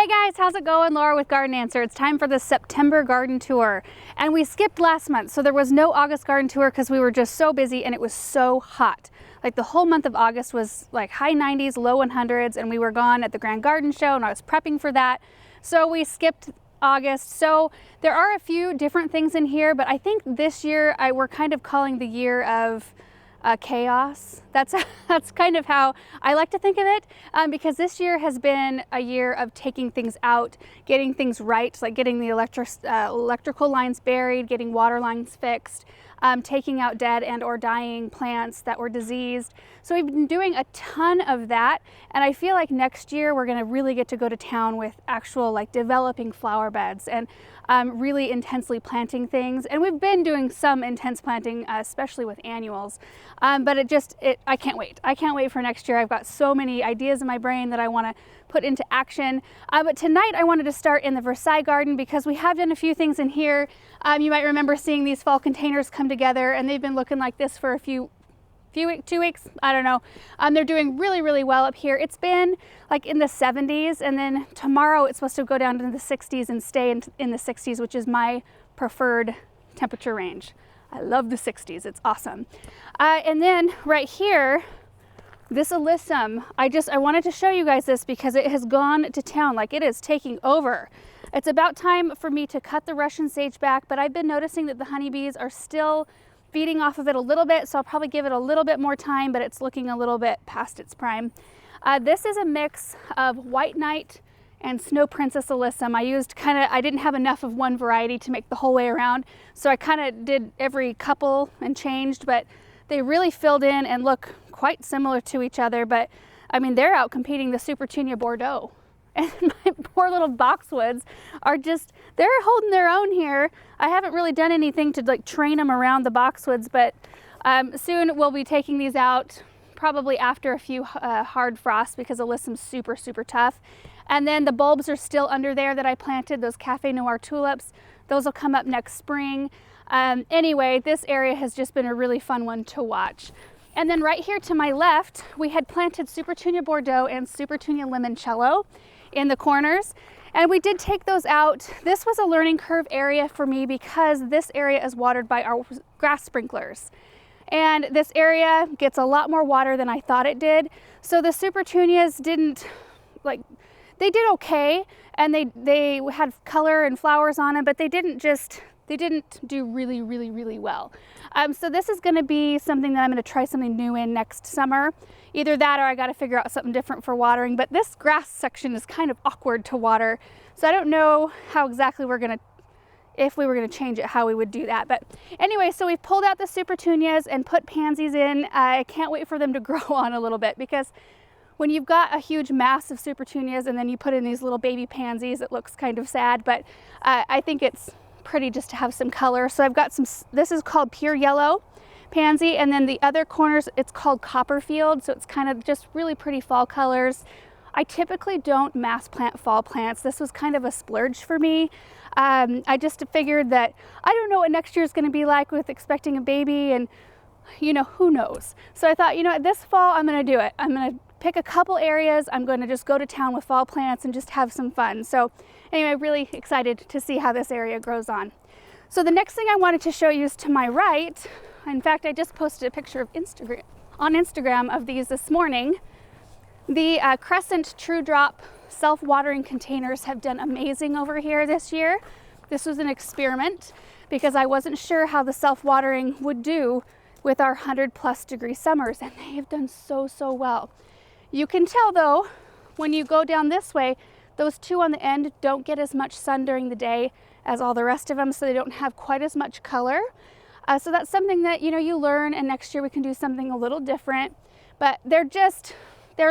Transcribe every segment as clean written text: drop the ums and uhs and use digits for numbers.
Hey guys, how's it going? Laura with Garden Answer. It's time for the September garden tour. And we skipped last month, so there was no August garden tour because we were just so busy and it was so hot. Like the whole month of August was like high 90s, low 100s, and we were gone at the Grand Garden Show and I was prepping for that. So we skipped August. So there are a few different things in here, but I think this year we're kind of calling the year of chaos. That's kind of how I like to think of it, because this year has been a year of taking things out, getting things right, like getting the electrical lines buried, getting water lines fixed, taking out dead and or dying plants that were diseased. So we've been doing a ton of that, and I feel like next year we're going to really get to go to town with actual like developing flower beds and really intensely planting things. And we've been doing some intense planting, especially with annuals, but I can't wait. I can't wait for next year. I've got so many ideas in my brain that I want to put into action. But tonight I wanted to start in the Versailles Garden because we have done a few things in here. You might remember seeing these fall containers come together, and they've been looking like this for a few weeks, 2 weeks, I don't know. They're doing really, really well up here. It's been like in the 70s, and then tomorrow it's supposed to go down to the 60s and stay in the 60s, which is my preferred temperature range. I love the 60s, it's awesome. And then right here, this alyssum, I wanted to show you guys this because it has gone to town, like it is taking over. It's about time for me to cut the Russian sage back, but I've been noticing that the honeybees are still feeding off of it a little bit, so I'll probably give it a little bit more time, but it's looking a little bit past its prime. This is a mix of White Knight and Snow Princess alyssum. I didn't have enough of one variety to make the whole way around, so I kind of did every couple and changed, but they really filled in and look quite similar to each other. But I mean, they're out competing the Supertunia Bordeaux. And my poor little boxwoods they're holding their own here. I haven't really done anything to like train them around the boxwoods, but soon we'll be taking these out, probably after a few hard frosts, because alyssum's super, super tough. And then the bulbs are still under there that I planted, those Cafe Noir tulips. Those will come up next spring. Anyway, this area has just been a really fun one to watch. And then right here to my left, we had planted Supertunia Bordeaux and Supertunia Limoncello in the corners, and we did take those out. This was a learning curve area for me because this area is watered by our grass sprinklers, and this area gets a lot more water than I thought it did. So the Supertunias they did okay, and they had color and flowers on them, but they didn't do really, really, really well. So this is going to be something that I'm going to try something new in next summer. Either that or I got to figure out something different for watering. But this grass section is kind of awkward to water, so I don't know how exactly if we were going to change it, how we would do that. But anyway, so we pulled out the Supertunias and put pansies in. I can't wait for them to grow on a little bit, because when you've got a huge mass of Supertunias and then you put in these little baby pansies, it looks kind of sad. But I think it's pretty just to have some color. So I've got this is called Pure Yellow Pansy, and then the other corners, it's called Copperfield. So it's kind of just really pretty fall colors. I typically don't mass plant fall plants. This was kind of a splurge for me. I just figured that I don't know what next year is going to be like with expecting a baby, and who knows. So I thought, this fall I'm going to do it. I'm going to pick a couple areas. I'm going to just go to town with fall plants and just have some fun. So anyway, really excited to see how this area grows on. So the next thing I wanted to show you is to my right. In fact, I just posted a picture on Instagram of these this morning. The Crescent True Drop self-watering containers have done amazing over here this year. This was an experiment because I wasn't sure how the self-watering would do with our 100+ degree summers, and they have done so, so well. You can tell though, when you go down this way, those two on the end don't get as much sun during the day as all the rest of them, so they don't have quite as much color. So that's something that you learn, and next year we can do something a little different. But they're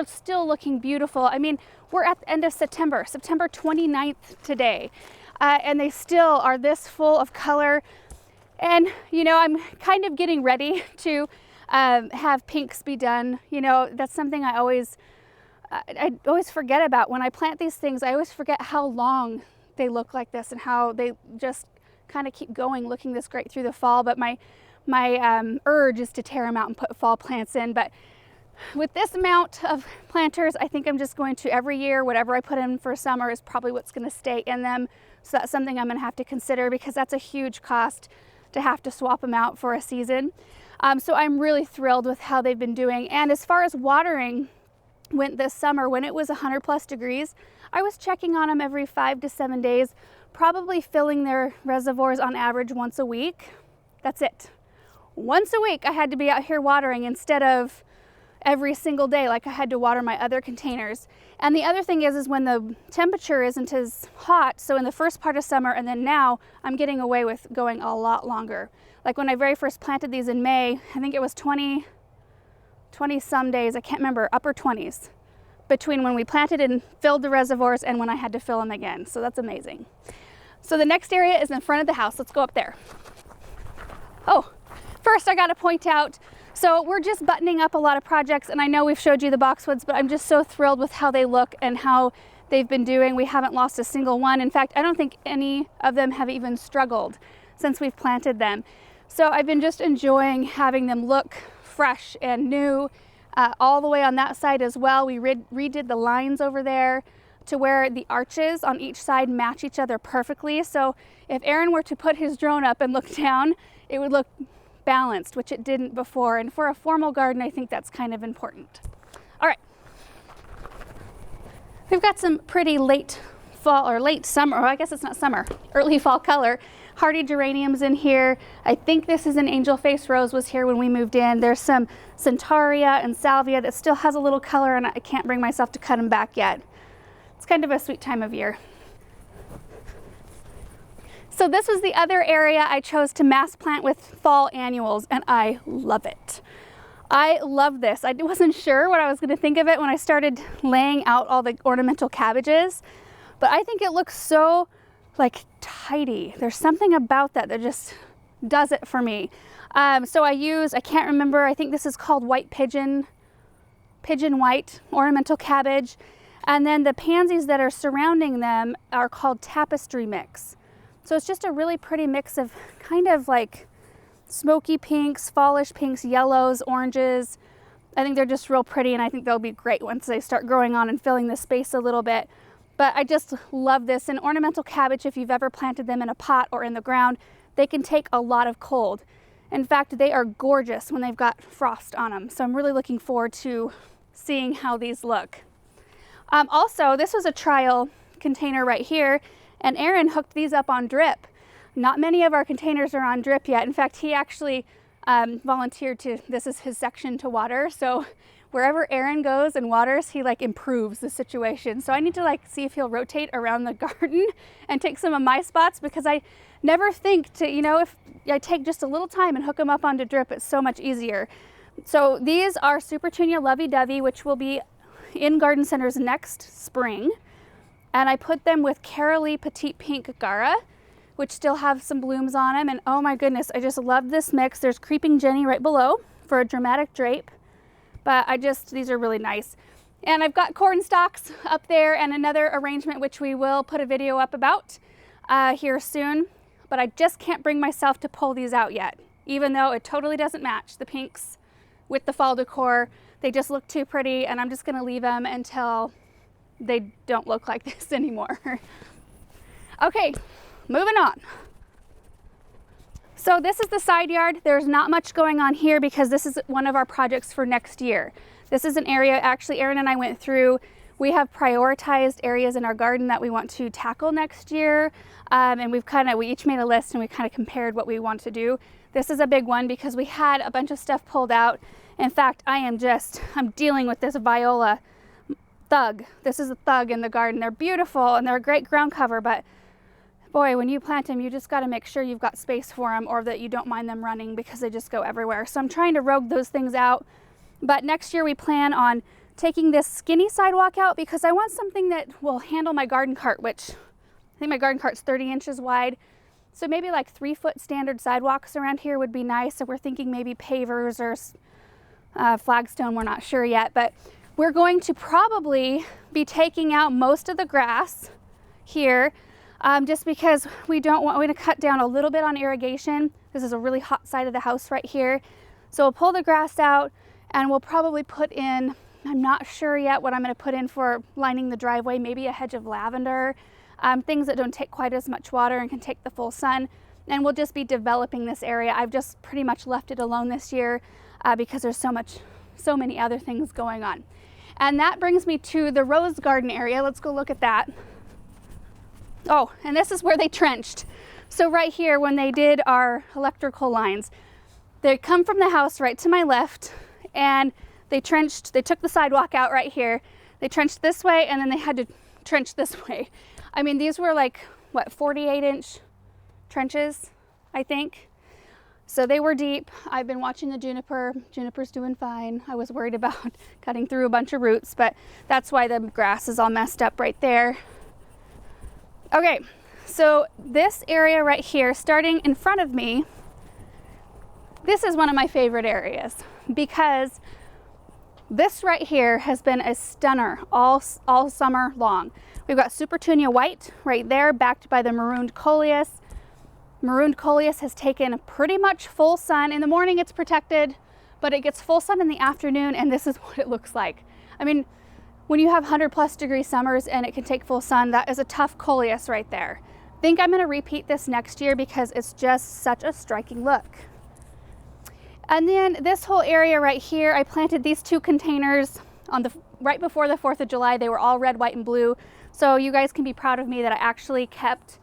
still looking beautiful. I mean, we're at the end of September 29th today, and they still are this full of color. And I'm kind of getting ready to have pinks be done. That's something I always forget about when I plant these things. I always forget how long they look like this and how they just kind of keep going, looking this great through the fall. But my urge is to tear them out and put fall plants in. But With this amount of planters, I think I'm just going to every year, whatever I put in for summer is probably what's going to stay in them. So that's something I'm going to have to consider because that's a huge cost to have to swap them out for a season. So I'm really thrilled with how they've been doing. And as far as watering went this summer, when it was 100+ degrees, I was checking on them every 5 to 7 days, probably filling their reservoirs on average once a week. That's it. Once a week I had to be out here watering instead of every single day like I had to water my other containers. And the other thing is when the temperature isn't as hot, so in the first part of summer and then now, I'm getting away with going a lot longer. Like when I very first planted these in May, I think it was 20 some days, I can't remember, upper 20s, between when we planted and filled the reservoirs and when I had to fill them again. So that's amazing. So the next area is in front of the house. Let's go up there. Oh, first I gotta point out, so we're just buttoning up a lot of projects, and I know we've showed you the boxwoods, but I'm just so thrilled with how they look and how they've been doing. We haven't lost a single one. In fact, I don't think any of them have even struggled since we've planted them. So I've been just enjoying having them look fresh and new. All the way on that side as well. We redid the lines over there to where the arches on each side match each other perfectly. So if Aaron were to put his drone up and look down, it would look balanced, which it didn't before. And for a formal garden, I think that's kind of important. All right. We've got some pretty late fall or late summer, I guess it's not summer, early fall color hardy geraniums in here. I think this is an angel face rose, was here when we moved in. There's some centaurea and salvia that still has a little color, and I can't bring myself to cut them back yet. It's kind of a sweet time of year. So this was the other area I chose to mass plant with fall annuals, and I love it. I love this. I wasn't sure what I was going to think of it when I started laying out all the ornamental cabbages, but I think it looks so like tidy. There's something about that that just does it for me. So I can't remember, I think this is called white pigeon white ornamental cabbage. And then the pansies that are surrounding them are called tapestry mix. So it's just a really pretty mix of kind of like smoky pinks, fallish pinks, yellows, oranges. I think they're just real pretty, and I think they'll be great once they start growing on and filling the space a little bit. But I just love this. And ornamental cabbage, if you've ever planted them in a pot or in the ground, they can take a lot of cold. In fact, they are gorgeous when they've got frost on them. So I'm really looking forward to seeing how these look. Also, this was a trial container right here, and Aaron hooked these up on drip. Not many of our containers are on drip yet. In fact, he actually volunteered this is his section to water. So wherever Aaron goes and waters, he like improves the situation. So I need to like see if he'll rotate around the garden and take some of my spots, because I never think to, if I take just a little time and hook them up onto drip, it's so much easier. So these are Supertunia Lovey-Dovey, which will be in garden centers next spring. And I put them with Carolee Petite Pink Gara, which still have some blooms on them. And oh my goodness, I just love this mix. There's Creeping Jenny right below for a dramatic drape. But these are really nice. And I've got corn stalks up there and another arrangement, which we will put a video up about here soon. But I just can't bring myself to pull these out yet, even though it totally doesn't match the pinks with the fall decor. They just look too pretty, and I'm just gonna leave them until they don't look like this anymore. Okay, moving on. So this is the side yard. There's not much going on here because this is one of our projects for next year. This is an area, actually, Aaron and I went through. We have prioritized areas in our garden that we want to tackle next year. And we each made a list and we kind of compared what we want to do. This is a big one because we had a bunch of stuff pulled out. In fact, I'm dealing with this viola thug. This is a thug in the garden. They're beautiful and they're a great ground cover, but boy, when you plant them, you just got to make sure you've got space for them, or that you don't mind them running, because they just go everywhere. So I'm trying to rogue those things out. But next year we plan on taking this skinny sidewalk out, because I want something that will handle my garden cart, which I think my garden cart's 30 inches wide. So maybe like 3-foot standard sidewalks around here would be nice. So we're thinking maybe pavers or flagstone, we're not sure yet. But we're going to probably be taking out most of the grass here, just because we're going to cut down a little bit on irrigation. This is a really hot side of the house right here. So we'll pull the grass out, And we'll probably put in, I'm not sure yet what I'm going to put in for lining the driveway, maybe a hedge of lavender, things that don't take quite as much water and can take the full sun. And we'll just be developing this area. I've just pretty much left it alone this year because there's so many other things going on. And that brings me to the rose garden area. Let's go look at that. Oh, and this is where they trenched. So right here, when they did our electrical lines, they come from the house right to my left, and they trenched, they took the sidewalk out right here. They trenched this way, and then they had to trench this way. I mean, these were like, what, 48-inch trenches, I think. So they were deep. I've been watching the juniper. Juniper's doing fine. I was worried about cutting through a bunch of roots, but that's why the grass is all messed up right there. Okay, so this area right here, starting in front of me, this is one of my favorite areas because this right here has been a stunner all summer long. We've got Supertunia white right there, backed by the marooned coleus. Marooned coleus has taken pretty much full sun. In the morning it's protected, but it gets full sun in the afternoon, and this is what it looks like. I mean, when you have 100+ degree summers and it can take full sun, that is a tough coleus right there. I think I'm gonna repeat this next year because it's just such a striking look. And then this whole area right here, I planted these 2 containers on right before the 4th of July. They were all red, white, and blue. So you guys can be proud of me that I actually kept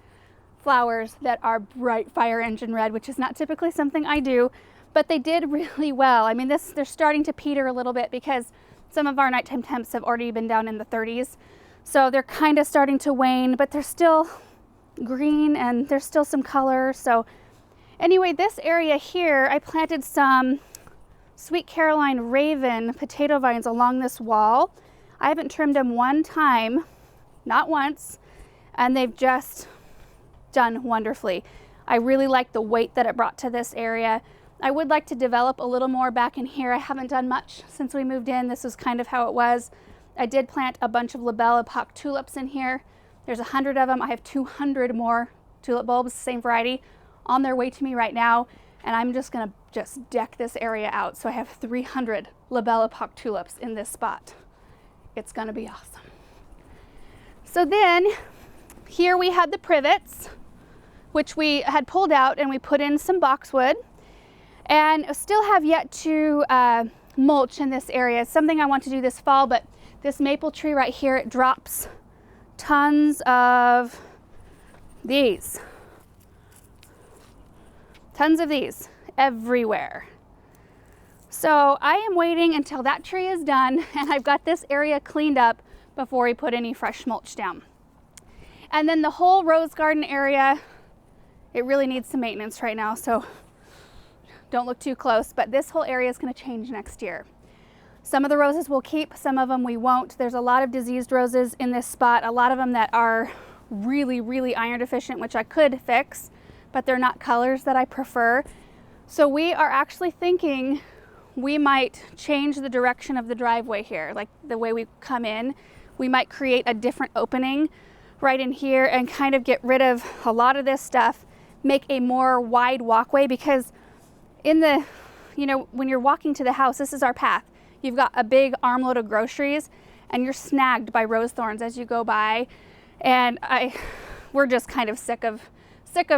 flowers that are bright fire engine red, which is not typically something I do, but they did really well. I mean, they're starting to peter a little bit because some of our nighttime temps have already been down in the 30s. So they're kind of starting to wane, but they're still green and there's still some color. So anyway, this area here, I planted some Sweet Caroline Raven potato vines along this wall. I haven't trimmed them one time, not once, and they've just done wonderfully. I really like the weight that it brought to this area. I would like to develop a little more back in here. I haven't done much since we moved in. This is kind of how it was. I did plant a bunch of La Belle Epoque tulips in here. There's 100 of them. I have 200 more tulip bulbs, same variety, on their way to me right now. And I'm just gonna deck this area out. So I have 300 La Belle Epoque tulips in this spot. It's gonna be awesome. So then here we had the privets, which we had pulled out, and we put in some boxwood, and still have yet to mulch in this area. It's something I want to do this fall, but this maple tree right here, it drops tons of these. Tons of these everywhere. So I am waiting until that tree is done and I've got this area cleaned up before we put any fresh mulch down. And then the whole rose garden area, it really needs some maintenance right now, so don't look too close, but this whole area is going to change next year. Some of the roses we'll keep, some of them we won't. There's a lot of diseased roses in this spot, a lot of them that are really, really iron deficient, which I could fix, but they're not colors that I prefer. So we are actually thinking we might change the direction of the driveway here, like the way we come in. We might create a different opening right in here and kind of get rid of a lot of this stuff, make a more wide walkway, because in the, you know, when you're walking to the house, this is our path. You've got a big armload of groceries and you're snagged by rose thorns as you go by. And we're just kind of sick of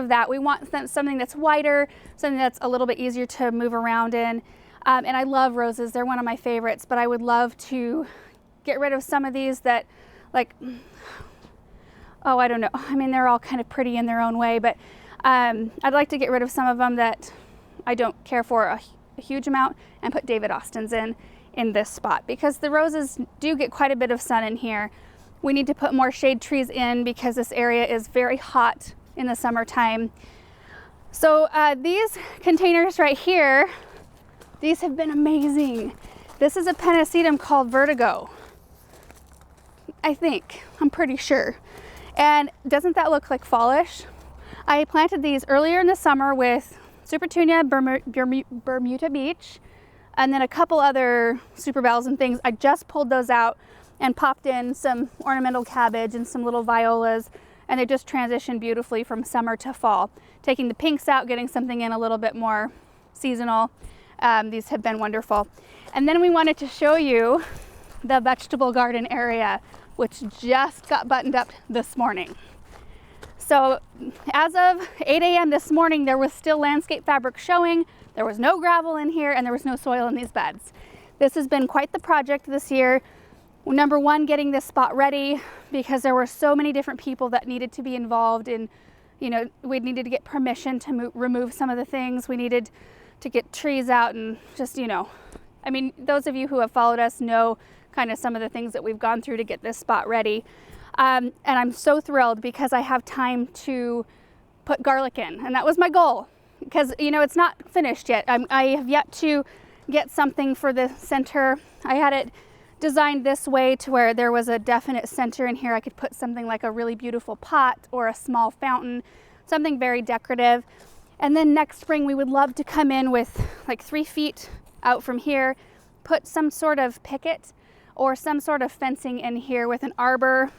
that. We want something that's wider, something that's a little bit easier to move around in. And I love roses. They're one of my favorites, but I would love to get rid of some of these that, like, oh, I don't know. I mean, they're all kind of pretty in their own way, but I'd like to get rid of some of them that I don't care for a huge amount and put David Austin's in this spot, because the roses do get quite a bit of sun in here. We need to put more shade trees in because this area is very hot in the summertime. So these containers right here, these have been amazing. This is a pennisetum called Vertigo, I think. I'm pretty sure. And doesn't that look like fallish? I planted these earlier in the summer with Supertunia, Bermuda Beach, and then a couple other super bells and things. I just pulled those out and popped in some ornamental cabbage and some little violas, and they just transitioned beautifully from summer to fall. Taking the pinks out, getting something in a little bit more seasonal. These have been wonderful. And then we wanted to show you the vegetable garden area, which just got buttoned up this morning. So as of 8 a.m. this morning, there was still landscape fabric showing. There was no gravel in here and there was no soil in these beds. This has been quite the project this year. Number one, getting this spot ready, because there were so many different people that needed to be involved in, you know, we needed to get permission to remove some of the things. We needed to get trees out and just, you know, I mean, those of you who have followed us know kind of some of the things that we've gone through to get this spot ready. And I'm so thrilled because I have time to put garlic in, and that was my goal, because, you know, it's not finished yet. I have yet to get something for the center. I had it designed this way to where there was a definite center in here. I could put something like a really beautiful pot or a small fountain, something very decorative. And then next spring we would love to come in with like 3 feet out from here, put some sort of picket or some sort of fencing in here with an arbor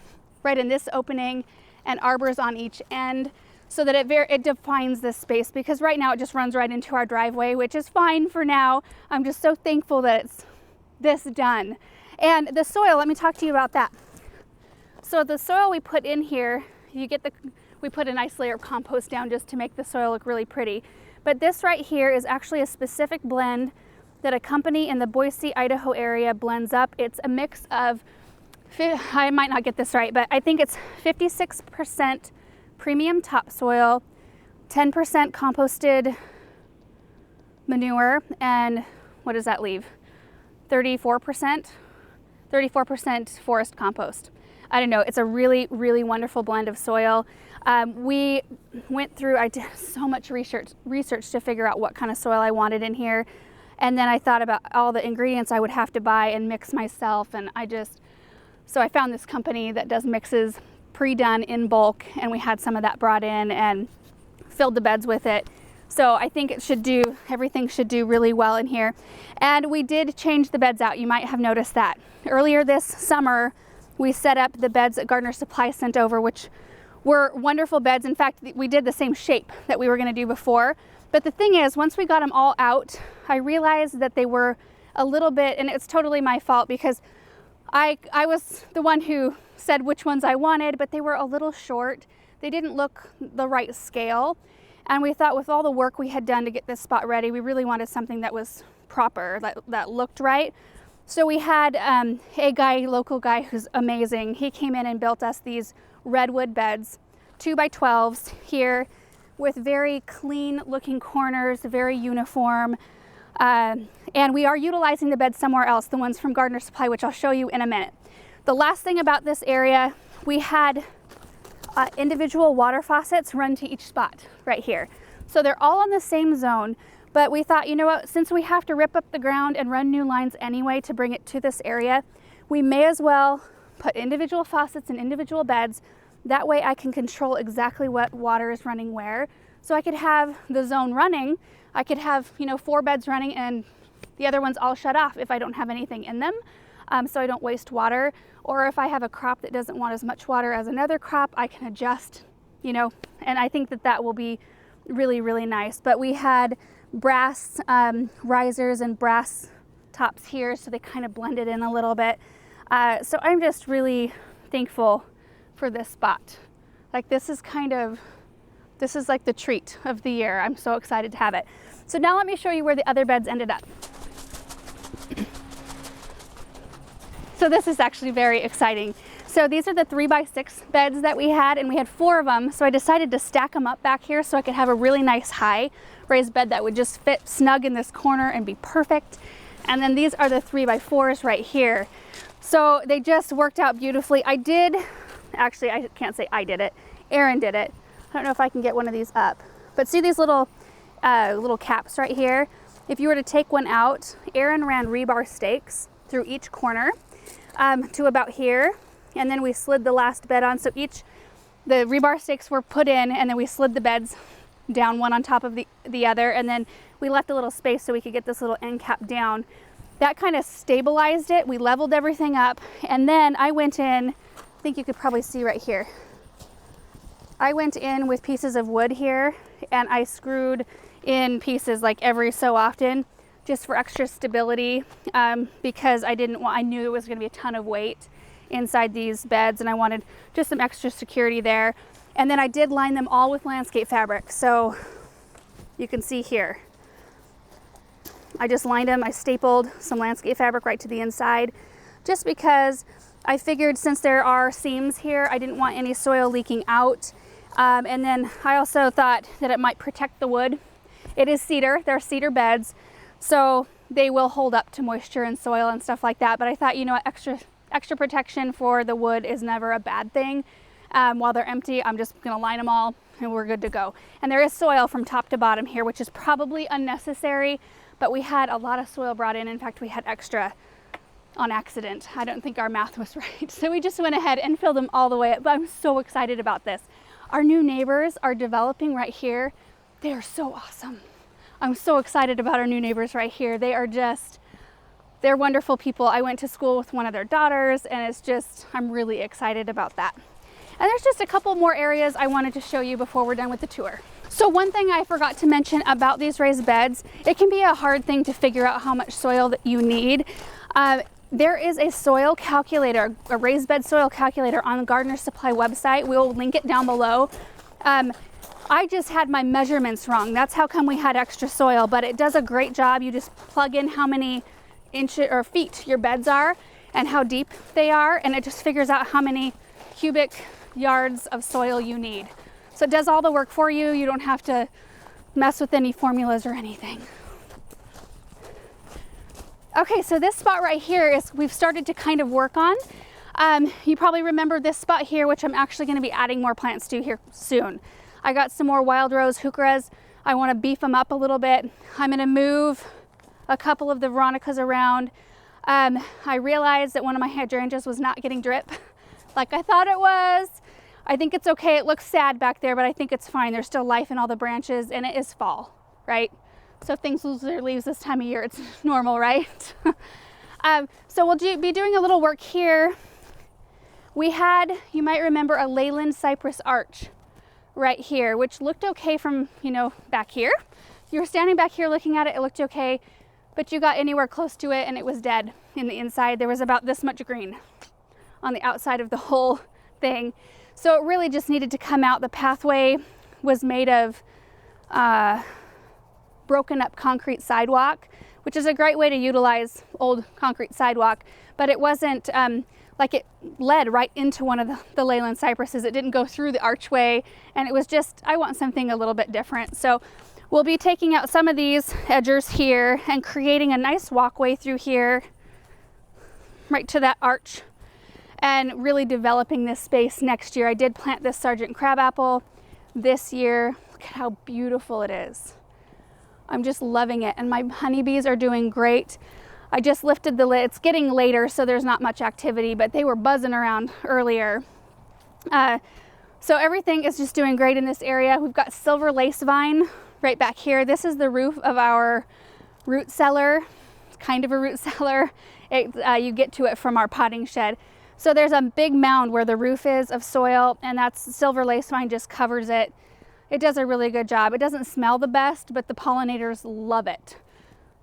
right in this opening and arbors on each end, so that it defines this space, because right now it just runs right into our driveway, which is fine for now. I'm just so thankful that it's this done. And the soil, let me talk to you about that. So the soil we put in here, we put a nice layer of compost down just to make the soil look really pretty. But this right here is actually a specific blend that a company in the Boise, Idaho area blends up. It's a mix of, I might not get this right, but I think it's 56% premium topsoil, 10% composted manure, and what does that leave? 34% forest compost. I don't know, it's a really, really wonderful blend of soil. We went through, I did so much research to figure out what kind of soil I wanted in here. And then I thought about all the ingredients I would have to buy and mix myself. And so I found this company that does mixes pre-done in bulk, and we had some of that brought in and filled the beds with it. So I think everything should do really well in here. And we did change the beds out. You might have noticed that. Earlier this summer, we set up the beds that Gardener Supply sent over, which were wonderful beds. In fact, we did the same shape that we were going to do before. But the thing is, once we got them all out, I realized that they were a little bit, and it's totally my fault, because I was the one who said which ones I wanted, but they were a little short. They didn't look the right scale. And we thought, with all the work we had done to get this spot ready, we really wanted something that was proper, that looked right. So we had a local guy who's amazing. He came in and built us these Redwood Beds, 2x12s here, with very clean looking corners, very uniform. And we are utilizing the beds somewhere else, the ones from Gardener Supply, which I'll show you in a minute. The last thing about this area, we had individual water faucets run to each spot right here. So they're all on the same zone, but we thought, you know what, since we have to rip up the ground and run new lines anyway to bring it to this area, we may as well put individual faucets in individual beds. That way I can control exactly what water is running where. So I could have the zone running. I could have, 4 beds running and the other ones all shut off if I don't have anything in them, so I don't waste water. Or if I have a crop that doesn't want as much water as another crop, I can adjust, and I think that will be really, really nice. But we had brass risers and brass tops here, so they kind of blended in a little bit. So I'm just really thankful for this spot. This is like the treat of the year. I'm so excited to have it. So now let me show you where the other beds ended up. So this is actually very exciting. So these are the 3x6 beds that we had, and we had 4 of them. So I decided to stack them up back here so I could have a really nice high raised bed that would just fit snug in this corner and be perfect. And then these are the 3x4s right here. So they just worked out beautifully. I can't say I did it. Aaron did it. I don't know if I can get one of these up, but see these little caps right here? If you were to take one out, Aaron ran rebar stakes through each corner to about here, and then we slid the last bed on. So the rebar stakes were put in, and then we slid the beds down one on top of the other, and then we left a little space so we could get this little end cap down. That kind of stabilized it. We leveled everything up, and then I went in, I think you could probably see right here, I went in with pieces of wood here, and I screwed in pieces like every so often just for extra stability, because I knew there was going to be a ton of weight inside these beds, and I wanted just some extra security there. And then I did line them all with landscape fabric. So you can see here, I just lined them. I stapled some landscape fabric right to the inside, just because I figured since there are seams here, I didn't want any soil leaking out. And then I also thought that it might protect the wood. It is cedar, they're cedar beds, so they will hold up to moisture and soil and stuff like that. But I thought, you know, extra protection for the wood is never a bad thing. While they're empty, I'm just gonna line them all and we're good to go. And there is soil from top to bottom here, which is probably unnecessary, but we had a lot of soil brought in. In fact, we had extra on accident. I don't think our math was right. So we just went ahead and filled them all the way up. But I'm so excited about this. Our new neighbors are developing right here. They are so awesome. I'm so excited about our new neighbors right here. They're wonderful people. I went to school with one of their daughters, and I'm really excited about that. And there's just a couple more areas I wanted to show you before we're done with the tour. So one thing I forgot to mention about these raised beds, it can be a hard thing to figure out how much soil that you need. There is a soil calculator, a raised bed soil calculator on the Gardener Supply website. We'll link it down below. I just had my measurements wrong. That's how come we had extra soil, but it does a great job. You just plug in how many inches or feet your beds are and how deep they are, and it just figures out how many cubic yards of soil you need. So it does all the work for you. You don't have to mess with any formulas or anything. Okay, so this spot right here is we've started to kind of work on. You probably remember this spot here, which I'm actually going to be adding more plants to here soon. I got some more wild rose heucheras. I want to beef them up a little bit. I'm going to move a couple of the veronicas around. I realized that one of my hydrangeas was not getting drip like I thought it was. I think it's okay. It looks sad back there, but I think it's fine. There's still life in all the branches, and it is fall, right? So if things lose their leaves this time of year, it's normal, right? So we'll be doing a little work here. We had, you might remember, a Leyland cypress arch right here, which looked okay from, you know, back here. You were standing back here looking at it, it looked okay, but you got anywhere close to it and it was dead in the inside. There was about this much green on the outside of the whole thing. So it really just needed to come out. The pathway was made of broken up concrete sidewalk, which is a great way to utilize old concrete sidewalk, but it wasn't like it led right into one of the Leyland cypresses. It didn't go through the archway, and it was just, I want something a little bit different. So we'll be taking out some of these edgers here and creating a nice walkway through here right to that arch, and really developing this space next year. I did plant this Sergeant Crabapple this year. Look at how beautiful it is. I'm just loving it, and my honeybees are doing great. I just lifted the lid. It's getting later, so there's not much activity, but they were buzzing around earlier. So everything is just doing great in this area. We've got silver lace vine right back here. This is the roof of our root cellar. It's kind of a root cellar. You get to it from our potting shed. So there's a big mound where the roof is of soil, and that's silver lace vine just covers it. It does a really good job. It doesn't smell the best, but the pollinators love it.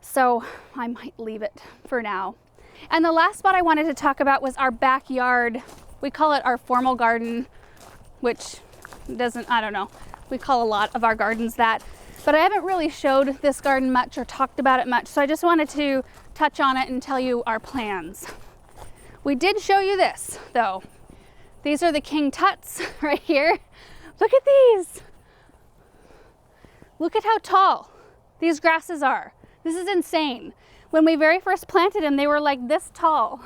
So I might leave it for now. And the last spot I wanted to talk about was our backyard. We call it our formal garden, which doesn't, I don't know. We call a lot of our gardens that, but I haven't really showed this garden much or talked about it much. So I just wanted to touch on it and tell you our plans. We did show you this though. These are the king tuts right here. Look at these. Look at how tall these grasses are. This is insane. When we very first planted them, they were like this tall,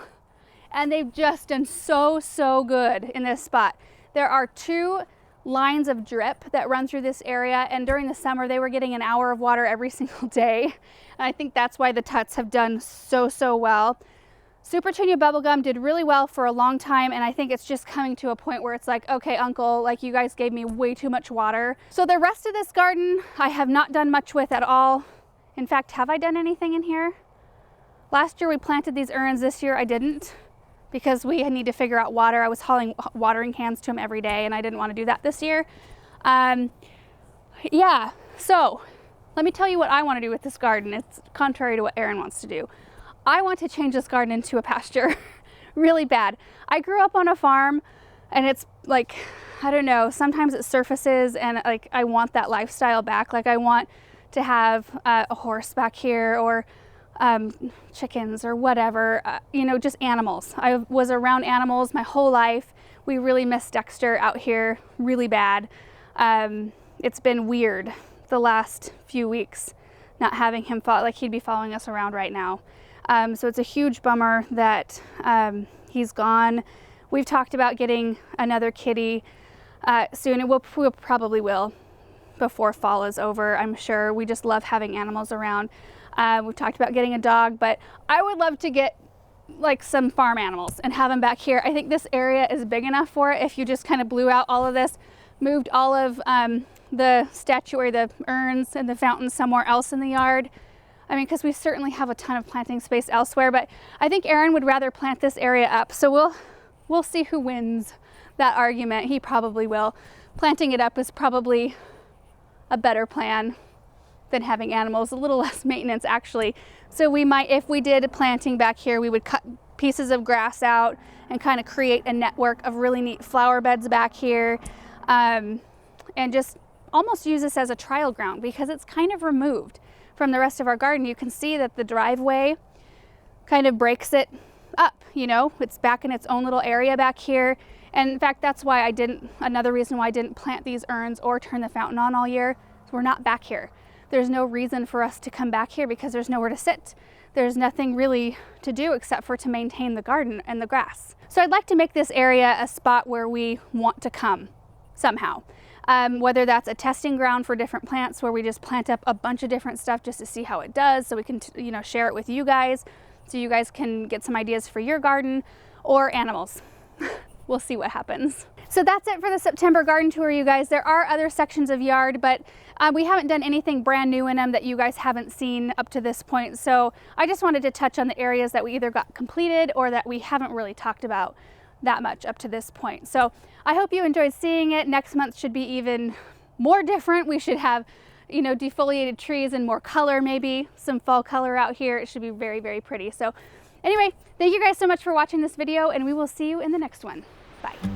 and they've just done so good in this spot. There are 2 lines of drip that run through this area, and during the summer they were getting an hour of water every single day, and I think that's why the tuts have done so well. Super Tunia bubblegum did really well for a long time, and I think it's just coming to a point where it's like, okay, uncle, like you guys gave me way too much water. So the rest of this garden I have not done much with at all. In fact, have I done anything in here? Last year we planted these urns. This year I didn't, because we need to figure out water. I was hauling watering cans to them every day, and I didn't want to do that this year. Yeah, so let me tell you what I want to do with this garden. It's contrary to what Erin wants to do. I want to change this garden into a pasture really bad. I grew up on a farm, and it's like, I don't know, sometimes it surfaces, and like I want that lifestyle back. Like I want to have a horse back here, or chickens or whatever, you know, just animals. I was around animals my whole life. We really miss Dexter out here really bad. It's been weird the last few weeks not having him like he'd be following us around right now. So it's a huge bummer that he's gone. We've talked about getting another kitty soon, and we'll probably will before fall is over, I'm sure. We just love having animals around. We've talked about getting a dog, but I would love to get like some farm animals and have them back here. I think this area is big enough for it. If you just kind of blew out all of this, moved all of the statuary, the urns and the fountains somewhere else in the yard. I mean, because we certainly have a ton of planting space elsewhere, but I think Aaron would rather plant this area up. So we'll see who wins that argument. He probably will. Planting it up is probably a better plan than having animals, a little less maintenance actually. So we might, if we did a planting back here, we would cut pieces of grass out and kind of create a network of really neat flower beds back here, and just almost use this as a trial ground because it's kind of removed from the rest of our garden. You can see that the driveway kind of breaks it up, you know, it's back in its own little area back here. And in fact, that's why another reason why I didn't plant these urns or turn the fountain on all year is we're not back here. There's no reason for us to come back here because there's nowhere to sit. There's nothing really to do except for to maintain the garden and the grass. So I'd like to make this area a spot where we want to come somehow. Whether that's a testing ground for different plants where we just plant up a bunch of different stuff just to see how it does, so we can, you know, share it with you guys, so you guys can get some ideas for your garden, or animals. We'll see what happens. So that's it for the September garden tour, you guys. There are other sections of yard, but we haven't done anything brand new in them that you guys haven't seen up to this point. So I just wanted to touch on the areas that we either got completed or that we haven't really talked about that much up to this point. So I hope you enjoyed seeing it. Next month should be even more different. We should have, you know, defoliated trees and more color, maybe some fall color out here. It should be very, very pretty. So anyway, thank you guys so much for watching this video, and we will see you in the next one. Bye.